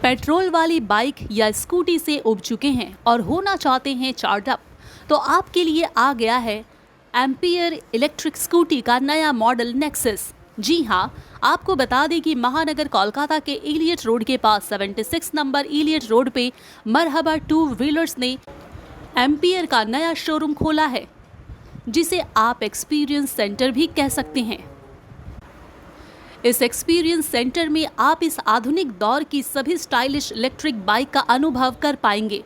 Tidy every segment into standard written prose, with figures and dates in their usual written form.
Petrol वाली bike या scooty से उब चुके हैं और होना चाहते हैं चार्ज अप, तो आपके लिए आ गया है एम्पियर इलेक्ट्रिक स्कूटी का नया मॉडल नेक्सस। जी हाँ, आपको बता दें कि महानगर कोलकाता के इलियट रोड के पास 76 नंबर इलियट रोड पे मरहबा टू व्हीलर्स ने एम्पियर का नया शोरूम खोला है, जिसे आप एक्सपीरियंस सेंटर भी कह सकते हैं। इस एक्सपीरियंस सेंटर में आप इस आधुनिक दौर की सभी स्टाइलिश इलेक्ट्रिक बाइक का अनुभव कर पाएंगे।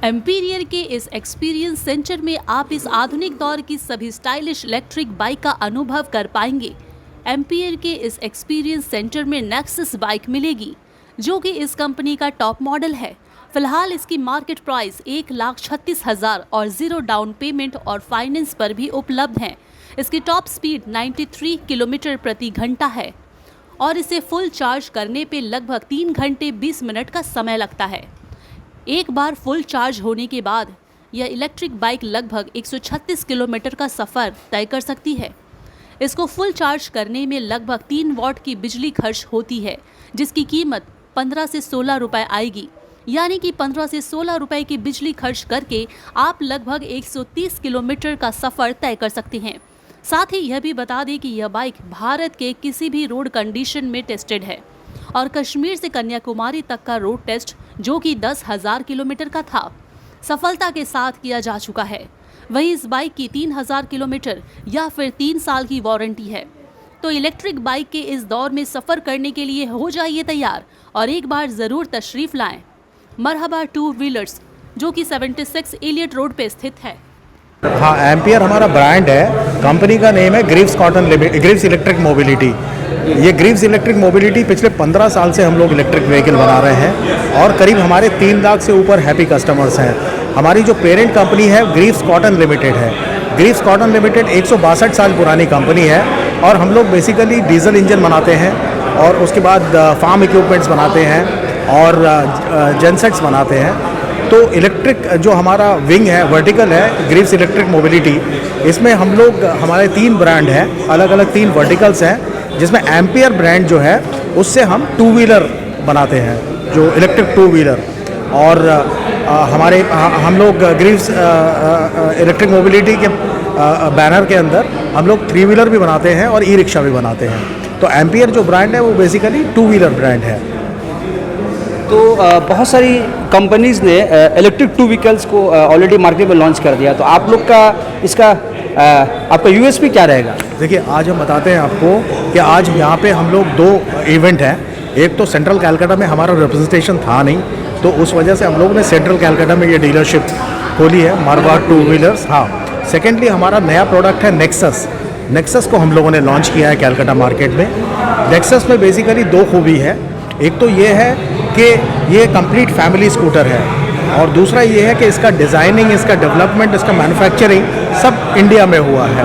एम्पियर के इस एक्सपीरियंस सेंटर में आप इस आधुनिक दौर की सभी स्टाइलिश इलेक्ट्रिक बाइक का अनुभव कर पाएंगे। एम्पियर के इस एक्सपीरियंस सेंटर में नेक्सस बाइक मिलेगी, जो कि इस कंपनी का टॉप मॉडल है। फिलहाल इसकी मार्केट प्राइस 1,36,000 और 0 डाउन पेमेंट और फाइनेंस पर भी उपलब्ध है। इसकी टॉप स्पीड 93 किलोमीटर प्रति घंटा है और इसे फुल चार्ज करने पे लगभग 3 घंटे 20 मिनट का समय लगता है। एक बार फुल चार्ज होने के बाद यह इलेक्ट्रिक बाइक लगभग 136 किलोमीटर का सफ़र तय कर सकती है। इसको फुल चार्ज करने में लगभग 3 वॉट की बिजली खर्च होती है, जिसकी कीमत 15 से 16 रुपये आएगी। यानी कि 15 से 16 रुपये की बिजली खर्च करके आप लगभग 130 किलोमीटर का सफ़र तय कर सकते हैं। साथ ही यह भी बता दें कि यह बाइक भारत के किसी भी रोड कंडीशन में टेस्टेड है और कश्मीर से कन्याकुमारी तक का रोड टेस्ट, जो कि 10,000 किलोमीटर का था, सफलता के साथ किया जा चुका है। वहीं इस बाइक की 3,000 किलोमीटर या फिर 3 साल की वारंटी है। तो इलेक्ट्रिक बाइक के इस दौर में सफ़र करने के लिए हो जाइए तैयार और एक बार ज़रूर तशरीफ़ लाएं मरहबा टू व्हीलर्स, जो कि 76 इलियट रोड पे स्थित है। हाँ, एम्पियर हमारा ब्रांड है। कंपनी का नेम है ग्रीव्स इलेक्ट्रिक मोबिलिटी। ये ग्रीव्स इलेक्ट्रिक मोबिलिटी पिछले 15 साल से हम लोग इलेक्ट्रिक व्हीकल बना रहे हैं और करीब हमारे 3 लाख से ऊपर हैप्पी कस्टमर्स हैं। हमारी जो पेरेंट कंपनी है ग्रीव्स कॉटन लिमिटेड है। ग्रीव्स कॉटन लिमिटेड 162 साल पुरानी कंपनी है और हम लोग बेसिकली डीजल इंजन बनाते हैं और उसके बाद फार्म इक्विपमेंट्स बनाते हैं और जेनसेट्स बनाते हैं। तो इलेक्ट्रिक जो हमारा विंग है, वर्टिकल है, ग्रीव्स इलेक्ट्रिक मोबिलिटी, इसमें हम लोग हमारे 3 ब्रांड हैं, अलग अलग 3 वर्टिकल्स हैं, जिसमें एम्पियर ब्रांड जो है उससे हम 2 व्हीलर बनाते हैं, जो इलेक्ट्रिक 2 व्हीलर। और हम लोग ग्रीव्स इलेक्ट्रिक मोबिलिटी के बैनर के अंदर हम लोग 3 व्हीलर भी बनाते हैं और ई रिक्शा भी बनाते हैं। तो एम्पियर जो ब्रांड है वो बेसिकली 2 व्हीलर ब्रांड है। तो बहुत सारी कंपनीज़ ने इलेक्ट्रिक 2 व्हीकल्स को ऑलरेडी मार्केट में लॉन्च कर दिया, तो आप लोग का इसका आपका यूएसपी क्या रहेगा? देखिए, आज हम बताते हैं आपको कि आज यहाँ पे हम लोग 2 इवेंट हैं। एक तो सेंट्रल कैलकाटा में हमारा रिप्रेजेंटेशन था नहीं, तो उस वजह से हम लोग ने सेंट्रल कैलकाटा में ये डीलरशिप खोली है, मरहबा टू व्हीलर्स। हाँ, सेकेंडली हमारा नया प्रोडक्ट है नेक्सस। नेक्सस को हम लोगों ने लॉन्च किया है कैलकाटा मार्केट में। नेक्सस में बेसिकली 2 खूबी है। एक तो ये है कि ये कंप्लीट फैमिली स्कूटर है और दूसरा ये है कि इसका डिज़ाइनिंग, इसका डेवलपमेंट, इसका मैन्युफैक्चरिंग सब इंडिया में हुआ है।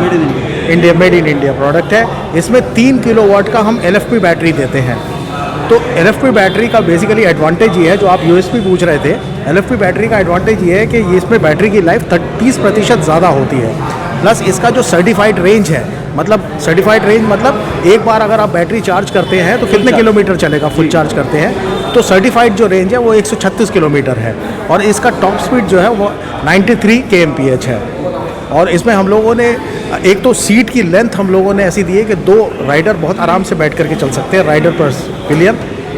मेड इन इंडिया प्रोडक्ट है। इसमें 3 किलोवाट का हम LFP बैटरी देते हैं। तो LFP बैटरी का बेसिकली एडवांटेज ये है, जो आप USP पूछ रहे थे, LFP बैटरी का एडवांटेज ये है कि इसमें बैटरी की लाइफ 30% ज़्यादा होती है। प्लस इसका जो सर्टिफाइड रेंज है, मतलब सर्टिफाइड रेंज मतलब एक बार अगर आप बैटरी चार्ज करते हैं तो कितने किलोमीटर चलेगा फुल चार्ज करते हैं, तो सर्टिफाइड जो रेंज है वो 136 किलोमीटर है और इसका टॉप स्पीड जो है वो 93 kmph है। और इसमें हम लोगों ने एक तो सीट की लेंथ हम लोगों ने ऐसी दी है कि 2 राइडर बहुत आराम से बैठ करके चल सकते हैं, राइडर पर पिलियन।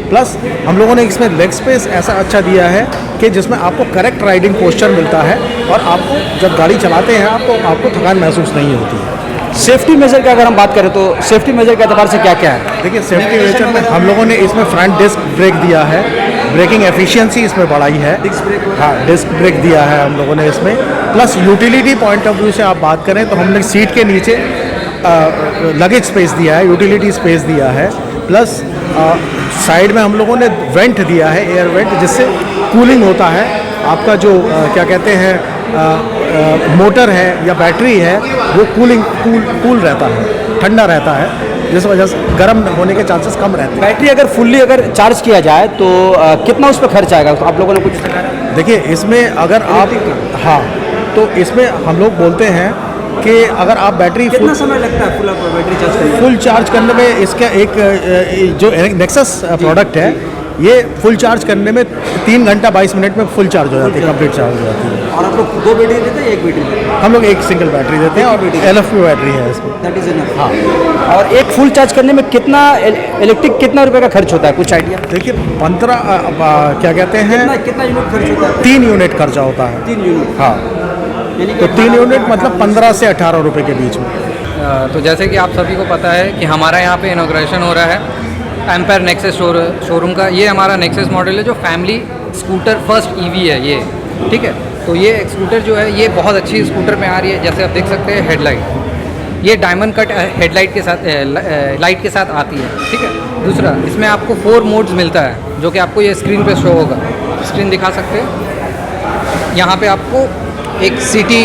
प्लस हम लोगों ने इसमें लेग स्पेस ऐसा अच्छा दिया है कि जिसमें आपको करेक्ट राइडिंग पोस्चर मिलता है और आपको जब गाड़ी चलाते हैं आपको थकान महसूस नहीं होती है। सेफ्टी मेजर की अगर हम बात करें तो सेफ्टी मेजर के एतबार से क्या क्या है? देखिए, सेफ्टी मेजर में हम लोगों ने इसमें फ्रंट डिस्क ब्रेक दिया है, ब्रेकिंग एफिशिएंसी इसमें बढ़ाई है। हाँ, डिस्क ब्रेक दिया है हम लोगों ने इसमें। Plus utility point of view से आप बात करें तो हमने सीट के नीचे लगेज स्पेस दिया है, यूटिलिटी स्पेस दिया है। प्लस साइड में हम लोगों ने वेंट दिया है, एयर वेंट, जिससे कूलिंग होता है। आपका जो क्या कहते हैं मोटर है या बैटरी है वो कूल रहता है, ठंडा रहता है, जिस वजह से गर्म होने के चांसेस कम रहते हैं। बैटरी अगर फुल्ली चार्ज किया जाए तो कितना उस पर खर्च आएगा? तो आप लोगों ने कुछ देखिए, इसमें अगर आप हाँ, तो इसमें हम लोग बोलते हैं कि अगर आप बैटरी कितना समय लगता है बैटरी चार्ज करने? फुल चार्ज करने में इसका एक जो नेक्सस प्रोडक्ट है ये फुल चार्ज करने में 3 घंटा 22 मिनट में फुल चार्ज हो जाती है, कंप्लीट चार्ज हो जाती है। और आप लोग 2 बैटरी देते हैं, 1 बैटरी देते हैं? हम लोग एक सिंगल बैटरी देते हैं और LFP बैटरी है इसमें। That is enough. हाँ। और एक फुल चार्ज करने में कितना इलेक्ट्रिक कितना रुपए का खर्च होता है, कुछ आइडिया? देखिए 15 क्या कहते हैं, कितना यूनिट खर्च होता है? 3 यूनिट खर्चा होता है। 3 यूनिट। हाँ, तो 3 यूनिट मतलब 15 से 18 रुपए के बीच में। तो जैसे कि आप सभी को पता है कि हमारा यहाँ पे इनॉग्रेशन हो रहा है एम्पेयर नेक्सस शोरूम का। ये हमारा नेक्सस मॉडल है जो फैमिली स्कूटर फर्स्ट ईवी है ये, ठीक है। तो ये स्कूटर जो है ये बहुत अच्छी स्कूटर में आ रही है। जैसे आप देख सकते हैं हेडलाइट, ये डायमंड कट हेडलाइट के साथ लाइट के साथ आती है, ठीक है। दूसरा, इसमें आपको 4 मोड्स मिलता है जो कि आपको ये स्क्रीन पे शो होगा। स्क्रीन दिखा सकते हैं। यहाँ पे आपको एक सिटी,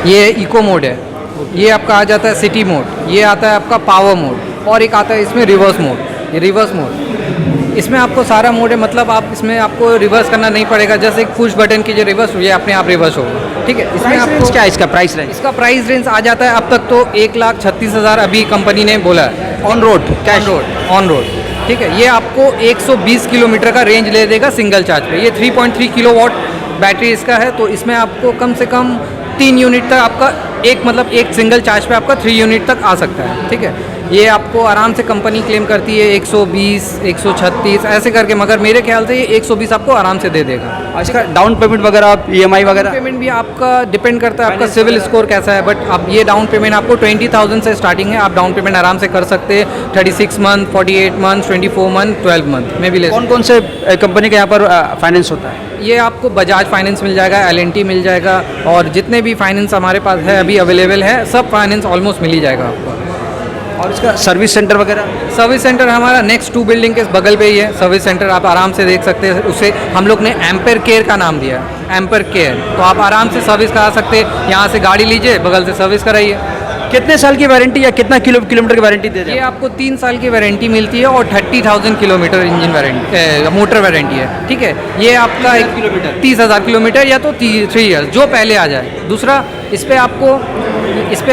ये इको मोड है, ये आपका आ जाता है सिटी मोड, ये आता है आपका पावर मोड, और एक आता है इसमें रिवर्स मोड, ये रिवर्स मोड। इसमें आपको सारा मोड है, मतलब आप इसमें आपको रिवर्स करना नहीं पड़ेगा। जैसे एक पुश बटन कीजिए रिवर्स, ये अपने आप रिवर्स होगा, ठीक है। इसमें आपको क्या इसका प्राइस रेंज? इसका प्राइस रेंज आ जाता है अब तक तो 1,36,000 अभी कंपनी ने बोला है। On road cash? On road, ठीक है। ये आपको 120 किलोमीटर का रेंज ले देगा सिंगल चार्ज पे। ये 3.3 किलोवाट बैटरी इसका है, तो इसमें आपको कम से कम 3 यूनिट तक आपका एक सिंगल चार्ज पे आपका 3 यूनिट तक आ सकता है, ठीक है। ये आपको आराम से कंपनी क्लेम करती है 120, 136 ऐसे करके, मगर मेरे ख्याल से ये 120 आपको आराम से दे देगा। इसका डाउन पेमेंट वगैरह, EMI वगैरह? पेमेंट भी आपका डिपेंड करता है आपका सिविल स्कोर कैसा है, बट अब ये डाउन पेमेंट आपको 20,000 से स्टार्टिंग है। आप डाउन पेमेंट आराम से कर सकते हैं। 36 मंथ, 48 मंथ, 24 मंथ, 12 मंथ में भी ले। कौन कौन से कंपनी के यहाँ पर फाइनेंस होता है? ये आपको बजाज फाइनेंस मिल जाएगा, L&T मिल जाएगा, और जितने भी फाइनेंस हमारे पास है अभी अवेलेबल है, सब फाइनेंस ऑलमोस्ट मिल ही जाएगा आपको। और इसका सर्विस सेंटर वगैरह? सर्विस सेंटर हमारा नेक्स्ट 2 बिल्डिंग के बगल पे ही है। सर्विस सेंटर आप आराम से देख सकते हैं, उसे हम लोग ने एम्पेयर केयर का नाम दिया है, एम्पेयर केयर। तो आप आराम से सर्विस करा सकते हैं, यहाँ से गाड़ी लीजिए, बगल से सर्विस कराइए। कितने साल की वारंटी या कितना किलोमीटर की वारंटी दे रहे ये हैं? आपको 3 साल की वारंटी मिलती है और 30,000 kilometre engine warranty, motor warranty है, ठीक है। ये आपका 30,000 किलोमीटर या तो 3 ईयर्स, जो पहले आ जाए। दूसरा, इस पे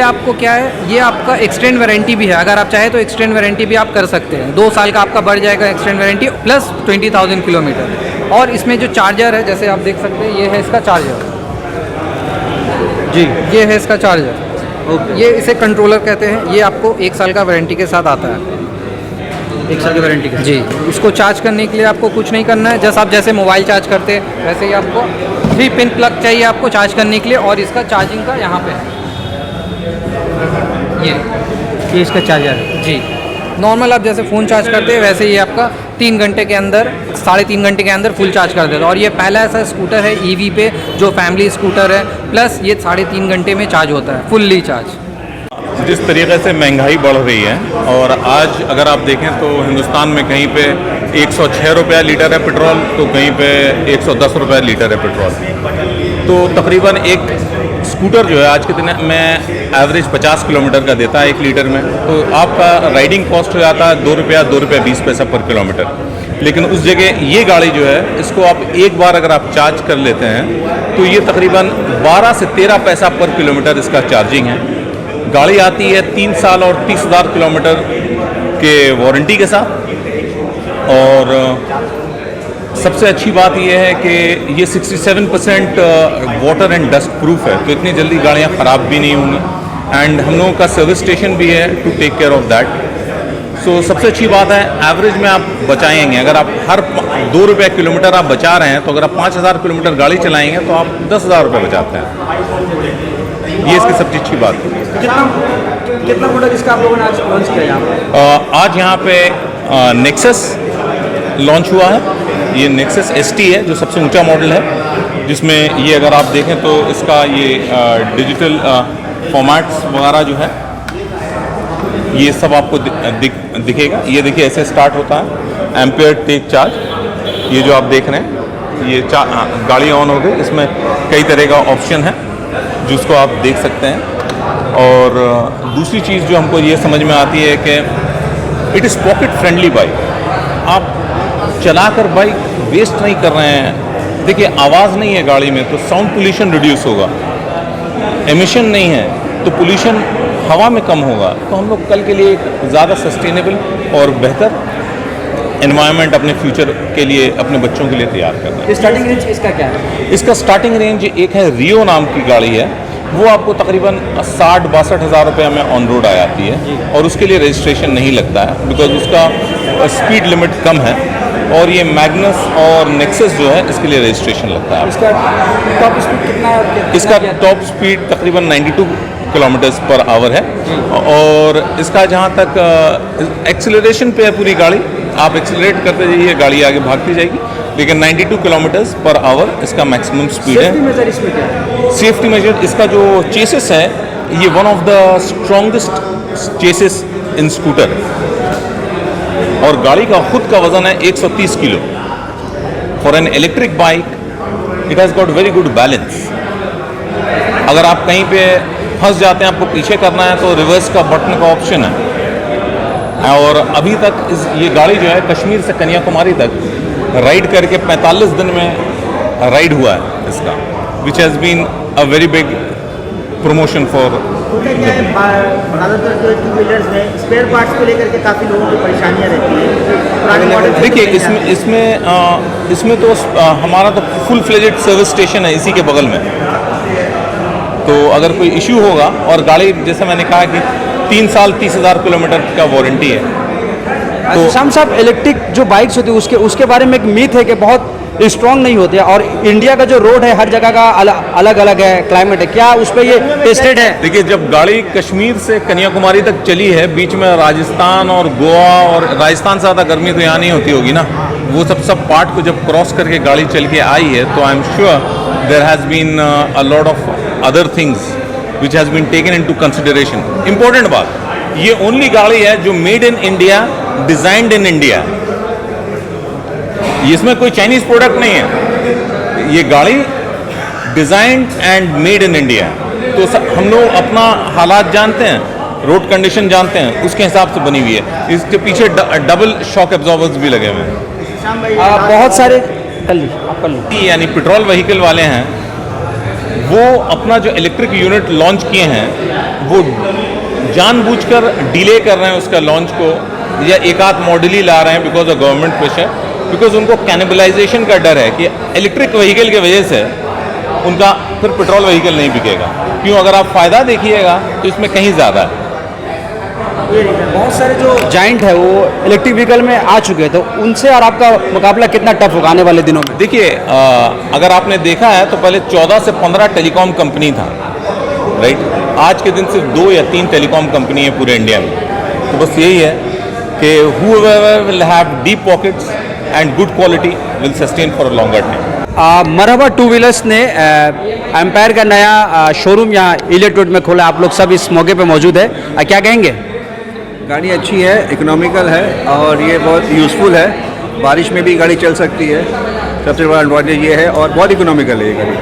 आपको क्या है, ये आपका एक्सटेंड वारंटी भी है। अगर आप चाहे तो एक्सटेंड वारंटी भी आप कर सकते हैं। 2 साल का आपका बढ़ जाएगा एक्सटेंड वारंटी, प्लस 20,000 किलोमीटर। और इसमें जो चार्जर है, जैसे आप देख सकते हैं, ये है इसका चार्जर जी, ये है इसका चार्जर। ये इसे कंट्रोलर कहते हैं। ये आपको 1 साल का वारंटी के साथ आता है। 1 साल की वारंटी का? जी। इसको चार्ज करने के लिए आपको कुछ नहीं करना है, जैसे आप जैसे मोबाइल चार्ज करते हैं वैसे ही आपको 3 पिन प्लग चाहिए आपको चार्ज करने के लिए, और इसका चार्जिंग का यहाँ पे है, ये इसका चार्जर है जी। नॉर्मल आप जैसे फ़ोन चार्ज करते हैं वैसे ये आपका 3 घंटे के अंदर, 3.5 घंटे के अंदर फुल चार्ज कर देता है। और ये पहला ऐसा स्कूटर है EV पे जो फैमिली स्कूटर है, प्लस ये 3.5 घंटे में चार्ज होता है, फुल्ली चार्ज। जिस तरीके से महंगाई बढ़ रही है, और आज अगर आप देखें तो हिंदुस्तान में कहीं पे 106 रुपया लीटर है पेट्रोल, तो कहीं पे 110 रुपया लीटर है पेट्रोल। तो तकरीबन एक स्कूटर जो है आज के दिन में एवरेज 50 किलोमीटर का देता है 1 लीटर में, तो आपका राइडिंग कॉस्ट हो जाता है 2 रुपया 20 पैसा पर किलोमीटर। लेकिन उस जगह ये गाड़ी जो है, इसको आप एक बार अगर आप चार्ज कर लेते हैं तो ये तकरीबन 12 से 13 पैसा पर किलोमीटर इसका चार्जिंग है। गाड़ी आती है 3 साल और 30,000 किलोमीटर के वारंटी के साथ। और सबसे अच्छी बात यह है कि ये 67% वाटर एंड डस्ट प्रूफ है, तो इतनी जल्दी गाड़ियाँ ख़राब भी नहीं होंगी। एंड हम लोगों का सर्विस स्टेशन भी है to take care of that. So सबसे अच्छी बात है, एवरेज में आप बचाएंगे। अगर आप हर 2 रुपये किलोमीटर आप बचा रहे हैं, तो अगर आप 5,000 किलोमीटर गाड़ी चलाएंगे तो आप 10,000 रुपये बचाते हैं। ये इसकी सबसे अच्छी बात है। कितना प्रोडक्ट इसका आप लोगों ने आज लॉन्च किया यहाँ पर? आज यहाँ पे नेक्सस लॉन्च हुआ है। ये नेक्सस ST है जो सबसे ऊंचा मॉडल है, जिसमें ये अगर आप देखें तो इसका ये डिजिटल फॉर्मेट्स वगैरह जो है ये सब आपको दिखेगा। ये देखिए ऐसे स्टार्ट होता है, एम्पेयर टेक चार्ज। ये जो आप देख रहे हैं ये गाड़ी ऑन हो गई। इसमें कई तरह का ऑप्शन है जिसको आप देख सकते हैं। और दूसरी चीज़ जो हमको ये समझ में आती है कि it is pocket friendly bike. आप चलाकर बाइक वेस्ट नहीं कर रहे हैं। देखिए आवाज़ नहीं है गाड़ी में तो साउंड पोल्यूशन रिड्यूस होगा, एमिशन नहीं है तो पोल्यूशन हवा में कम होगा। तो हम लोग कल के लिए एक ज़्यादा सस्टेनेबल और बेहतर एनवायरनमेंट अपने फ्यूचर के लिए, अपने बच्चों के लिए तैयार कर रहे हैं। स्टार्टिंग रेंज इसका क्या है? इसका स्टार्टिंग रेंज एक है रियो नाम की गाड़ी है, वो आपको तकरीबन 60-62 हज़ार रुपये में ऑन रोड आ जाती है और उसके लिए रजिस्ट्रेशन नहीं लगता है बिकॉज उसका स्पीड लिमिट कम है। और ये मैग्नस और नेक्सस जो है इसके लिए रजिस्ट्रेशन लगता है। इसका टॉप स्पीड कितना है? इसका टॉप स्पीड तकरीबन 92 किलोमीटर्स पर आवर है और इसका जहाँ तक एक्सेलरेशन पे है पूरी गाड़ी, आप एक्सेलरेट करते जाइए गाड़ी आगे भागती जाएगी, लेकिन 92 किलोमीटर्स पर आवर इसका मैक्सिमम स्पीड है। सेफ्टी मेजर इसमें क्या है? सेफ्टी मेजर इसका जो चेसिस है ये one of the strongest chassis in scooter और गाड़ी का खुद का वजन है 130 kilo. For an electric bike it has got very good balance. अगर आप कहीं पे फंस जाते हैं, आपको पीछे करना है तो रिवर्स का बटन का ऑप्शन है। और अभी तक ये गाड़ी जो है कश्मीर से कन्याकुमारी तक राइड करके 45 दिन में राइड हुआ है इसका, which has been a very big promotion for. ज़्यादातर जो टू व्हीलर्स में स्पेयर पार्ट्स को लेकर के काफ़ी लोगों की परेशानियाँ रहती हैं पुराने मॉडल। देखिए इसमें तो हमारा तो फुल फ्लेजेड सर्विस स्टेशन है इसी के बगल में, तो अगर कोई इशू होगा और गाड़ी जैसे मैंने कहा कि 3 साल 30,000 किलोमीटर का वारंटी है। तो शाम साहब, इलेक्ट्रिक जो बाइक्स होती है उसके बारे में एक मीथ है कि बहुत स्ट्रॉन्ग नहीं होते और इंडिया का जो रोड है हर जगह का अलग अलग है, क्लाइमेट है, क्या उस पर ये टेस्टेड है? देखिए जब गाड़ी कश्मीर से कन्याकुमारी तक चली है, बीच में राजस्थान और गोवा, और राजस्थान से ज़्यादा गर्मी तो यहाँ नहीं होती होगी ना, वो सब पार्ट को जब क्रॉस करके गाड़ी चल के आई है तो I am sure there has been a lot of other things which has been taken into consideration. Important बात, ये ओनली गाड़ी है जो made in India, designed in India. इसमें कोई चाइनीज प्रोडक्ट नहीं है, ये गाड़ी designed and made in India. तो हम लोग अपना हालात जानते हैं, रोड कंडीशन जानते हैं, उसके हिसाब से बनी हुई है। इसके पीछे डबल शॉक एब्जॉर्बर्स भी लगे हुए हैं। बहुत सारे यानी पेट्रोल व्हीकल वाले हैं, वो अपना जो इलेक्ट्रिक यूनिट लॉन्च किए हैं वो जानबूझकर डिले कर रहे हैं उसका लॉन्च को, या एक आध मॉडल ही ला रहे हैं because of government pressure, because उनको कैनिबलाइजेशन का डर है कि इलेक्ट्रिक व्हीकल की वजह से उनका फिर पेट्रोल व्हीकल नहीं बिकेगा। क्यों? अगर आप फ़ायदा देखिएगा तो इसमें कहीं ज़्यादा है। बहुत सारे जो जाइंट है वो इलेक्ट्रिक व्हीकल में आ चुके हैं, तो उनसे और आपका मुकाबला कितना टफ होगा आने वाले दिनों में? देखिए अगर आपने देखा है तो पहले 14 से 15 टेलीकॉम कंपनी था, राइट? आज के दिन सिर्फ 2 या 3 टेलीकॉम कंपनी है पूरे इंडिया में। तो बस यही है कि whoever will have deep pockets and good quality will sustain for a longer time. Marhaba two wheelers ने एम्पायर का नया शोरूम यहाँ इलियट रोड में खोला, आप लोग सब इस मौके पे मौजूद है, क्या कहेंगे? गाड़ी अच्छी है, इकोनॉमिकल है और ये बहुत यूज़फुल है, बारिश में भी गाड़ी चल सकती है, सबसे बड़ा एडवांटेज ये है, और बहुत इकोनॉमिकल है ये गाड़ी।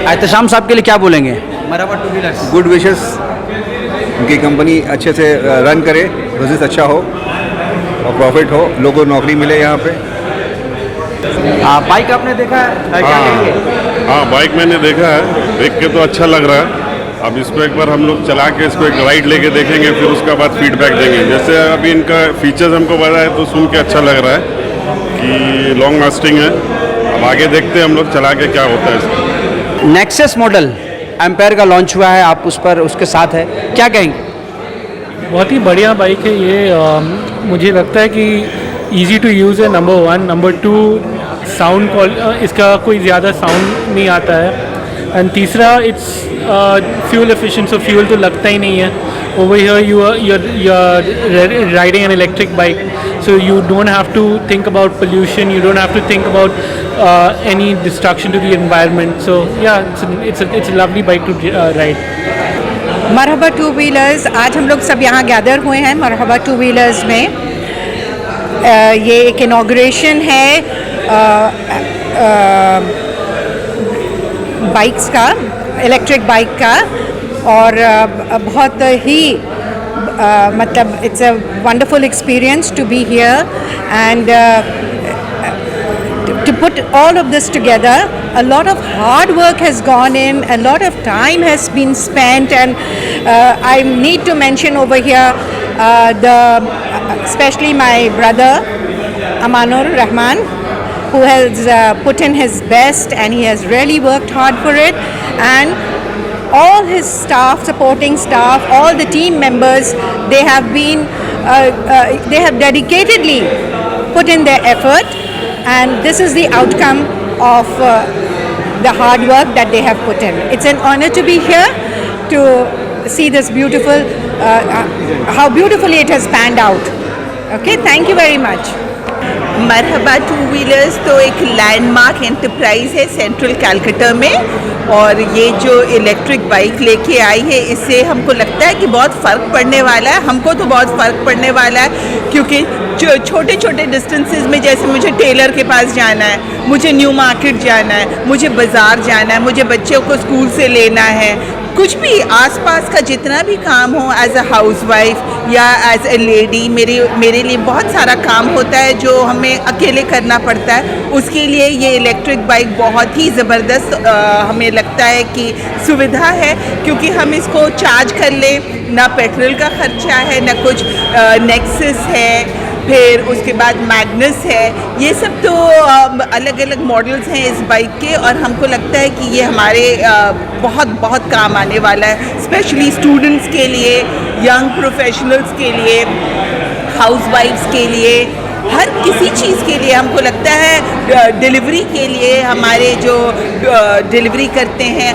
एहतशाम साहब के लिए क्या बोलेंगे? मरहबा टू व्हीलर्स गुड विशेस, उनकी कंपनी अच्छे से रन करे, बिजनेस अच्छा हो और प्रॉफिट हो, लोगों को नौकरी मिले यहाँ पे। बाइक आपने देखा है, क्या कहेंगे? हाँ, बाइक मैंने देखा है, देख के तो अच्छा लग रहा है। अब इसको एक बार हम लोग चला के इसको एक राइड लेके देखेंगे, फिर उसका बाद फीडबैक देंगे। जैसे अभी इनका फीचर्स हमको पता है तो सुन के अच्छा लग रहा है कि लॉन्ग लास्टिंग है। अब आगे देखते हैं हम लोग चला के क्या होता है इसका। नेक्सस मॉडल एम्पायर का लॉन्च हुआ है, आप उस पर उसके साथ है, क्या कहेंगे? बहुत ही बढ़िया बाइक है ये। मुझे लगता है कि इजी टू यूज़ है, नंबर 1। नंबर 2, साउंड इसका कोई ज़्यादा साउंड नहीं आता है। एंड तीसरा, it's fuel efficient, so fuel तो लगता ही नहीं है। Over here you are riding an electric bike, so you don't have to think about pollution, you don't have to think about any destruction to the environment. So yeah, it's a lovely bike to ride. Marhaba two wheelers, आज हम लोग सब यहाँ gather हुए हैं मरहबा two wheelers में। ये एक इनॉग्रेशन है बाइक्स का, इलेक्ट्रिक बाइक का, और बहुत ही मतलब it's a wonderful experience to be here and to put all of this together. A lot of hard work has gone in, a lot of time has been spent, and I need to mention over here the especially my brother Amanur Rahman, who has put in his best and he has really worked hard for it, and all his staff, supporting staff, all the team members, they have been they have dedicatedly put in their effort, and this is the outcome of the hard work that they have put in. It's an honor to be here to see this beautiful, how beautifully it has panned out. Okay, thank you very much. Marhaba two wheelers तो एक landmark enterprise है central Calcutta में, और ये जो electric bike लेके आई है इससे हमको लगता है कि बहुत फ़र्क पड़ने वाला है। हमको तो बहुत फ़र्क पड़ने वाला है, क्योंकि जो छोटे छोटे डिस्टेंसेस में, जैसे मुझे टेलर के पास जाना है, मुझे न्यू मार्केट जाना है, मुझे बाज़ार जाना है, मुझे बच्चों को स्कूल से लेना है, कुछ भी आसपास का जितना भी काम हो, एज अ हाउसवाइफ या एज अ लेडी, मेरे लिए बहुत सारा काम होता है जो हमें अकेले करना पड़ता है। उसके लिए ये इलेक्ट्रिक बाइक बहुत ही ज़बरदस्त हमें लगता है कि सुविधा है, क्योंकि हम इसको चार्ज कर लें, ना पेट्रोल का खर्चा है, ना कुछ। नेक्सस है, फिर उसके बाद मैग्नस है, ये सब तो अलग अलग मॉडल्स हैं इस बाइक के, और हमको लगता है कि ये हमारे बहुत बहुत काम आने वाला है, स्पेशली स्टूडेंट्स के लिए, यंग प्रोफेशनल्स के लिए, हाउसवाइफ्स के लिए, हर किसी चीज़ के लिए। हमको लगता है डिलीवरी के लिए हमारे जो डिलीवरी करते हैं,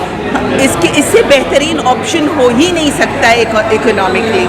इससे बेहतरीन ऑप्शन हो ही नहीं सकता इकोनॉमिकली।